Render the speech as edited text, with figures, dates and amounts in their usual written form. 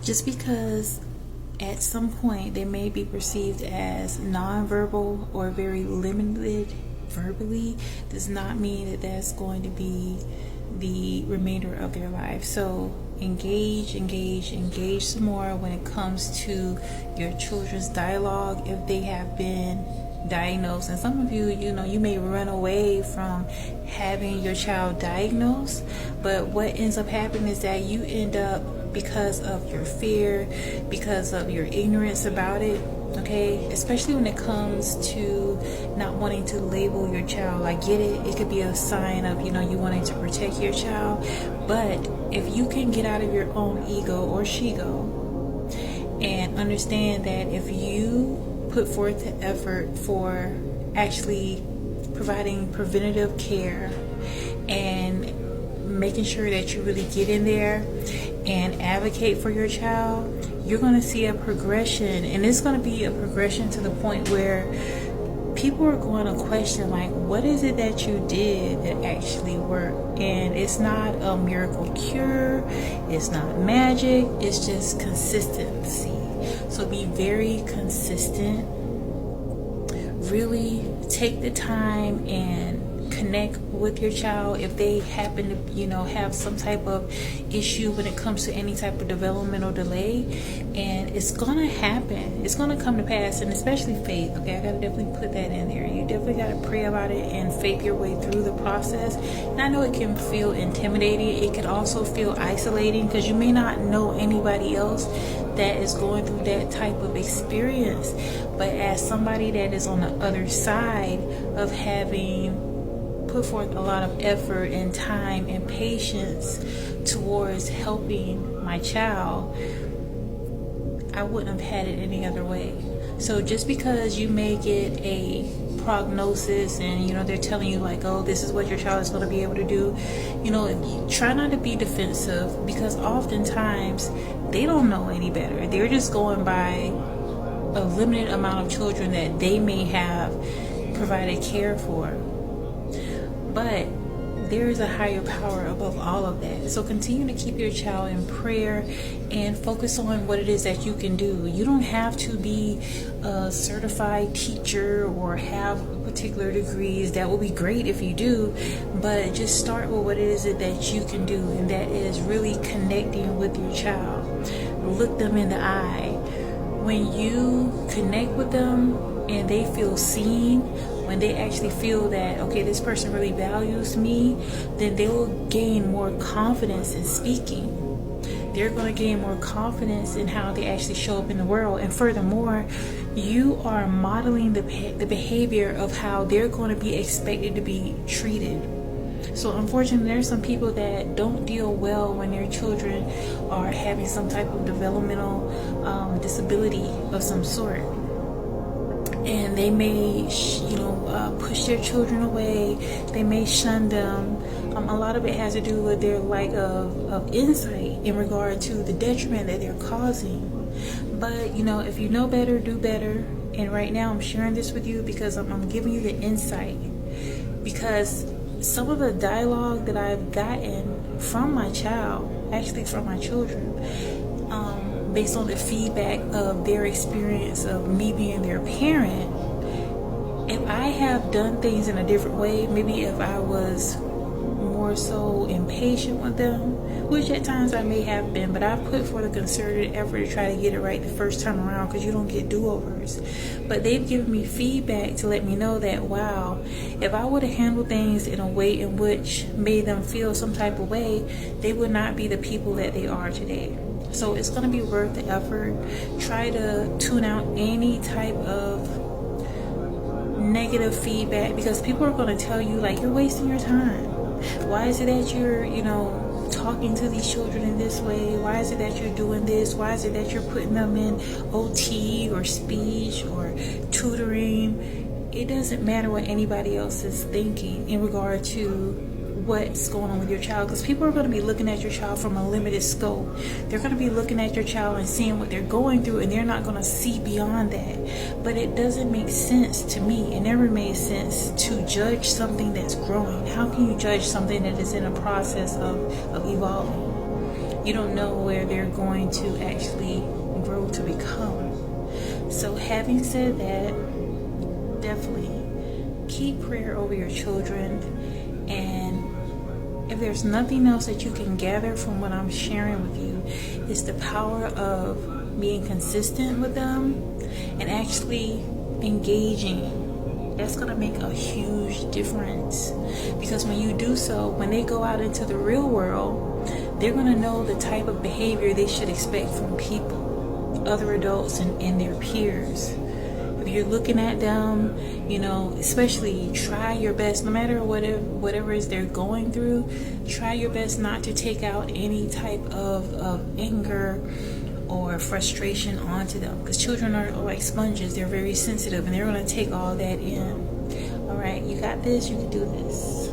Just because at some point they may be perceived as nonverbal or very limited verbally does not mean that that's going to be the remainder of their life. So engage some more when it comes to your children's dialogue if they have been diagnosed. And some of you, you may run away from having your child diagnosed, but what ends up happening is that you end up, because of your fear, because of your ignorance about it, okay, especially when it comes to not wanting to label your child. I get it, it could be a sign of, you wanting to protect your child, but if you can get out of your own ego or she-go and understand that if you put forth the effort for actually providing preventative care and making sure that you really get in there and advocate for your child, you're going to see a progression, and it's going to be a progression to the point where people are going to question, like, what is it that you did that actually worked? And it's not a miracle cure, it's not magic, it's just consistency. So be very consistent. Really take the time and connect with your child if they happen to have some type of issue when it comes to any type of developmental delay. And it's gonna happen, it's gonna come to pass. And especially faith, okay, I gotta definitely put that in there. You definitely gotta pray about it and faith your way through the process. And I know it can feel intimidating, it could also feel isolating, because you may not know anybody else that is going through that type of experience. But as somebody that is on the other side of having put forth a lot of effort and time and patience towards helping my child, I wouldn't have had it any other way. So just because you may get a prognosis and they're telling you like, oh, this is what your child is going to be able to do, try not to be defensive, because oftentimes they don't know any better. They're just going by a limited amount of children that they may have provided care for. But there is a higher power above all of that. So continue to keep your child in prayer and focus on what it is that you can do. You don't have to be a certified teacher or have particular degrees. That will be great if you do, but just start with what it is that you can do, and that is really connecting with your child. Look them in the eye. When you connect with them and they feel seen, when they actually feel that, okay, this person really values me, then they will gain more confidence in speaking. They're going to gain more confidence in how they actually show up in the world. And furthermore, you are modeling the behavior of how they're going to be expected to be treated. So unfortunately, there's some people that don't deal well when their children are having some type of developmental disability of some sort. And they may, push their children away. They may shun them. A lot of it has to do with their lack of insight in regard to the detriment that they're causing. But, if you know better, do better. And right now I'm sharing this with you because I'm giving you the insight. Because some of the dialogue that I've gotten from my child, actually from my children, based on the feedback of their experience of me being their parent, if I have done things in a different way, maybe if I was more so impatient with them, which at times I may have been, but I put forth a concerted effort to try to get it right the first time around, because you don't get do-overs. But they've given me feedback to let me know that, wow, if I would have handled things in a way in which made them feel some type of way, they would not be the people that they are today. So it's going to be worth the effort. Try to tune out any type of negative feedback, because people are going to tell you, like, you're wasting your time. Why is it that you're, talking to these children in this way? Why is it that you're doing this? Why is it that you're putting them in OT or speech or tutoring? It doesn't matter what anybody else is thinking in regard to what's going on with your child, because people are going to be looking at your child from a limited scope. They're going to be looking at your child and seeing what they're going through, and they're not going to see beyond that. But it doesn't make sense to me. It never made sense to judge something that's growing. How can you judge something that is in a process of evolving? You don't know where they're going to actually grow to become. So having said that, definitely keep prayer over your children. And if there's nothing else that you can gather from what I'm sharing with you, it's the power of being consistent with them and actually engaging. That's going to make a huge difference, because when you do so, when they go out into the real world, they're going to know the type of behavior they should expect from people, other adults, and their peers. If you're looking at them, especially try your best, no matter whatever is they're going through, try your best not to take out any type of anger or frustration onto them, because children are like sponges. They're very sensitive, and they're going to take all that in. All right, you got this. You can do this.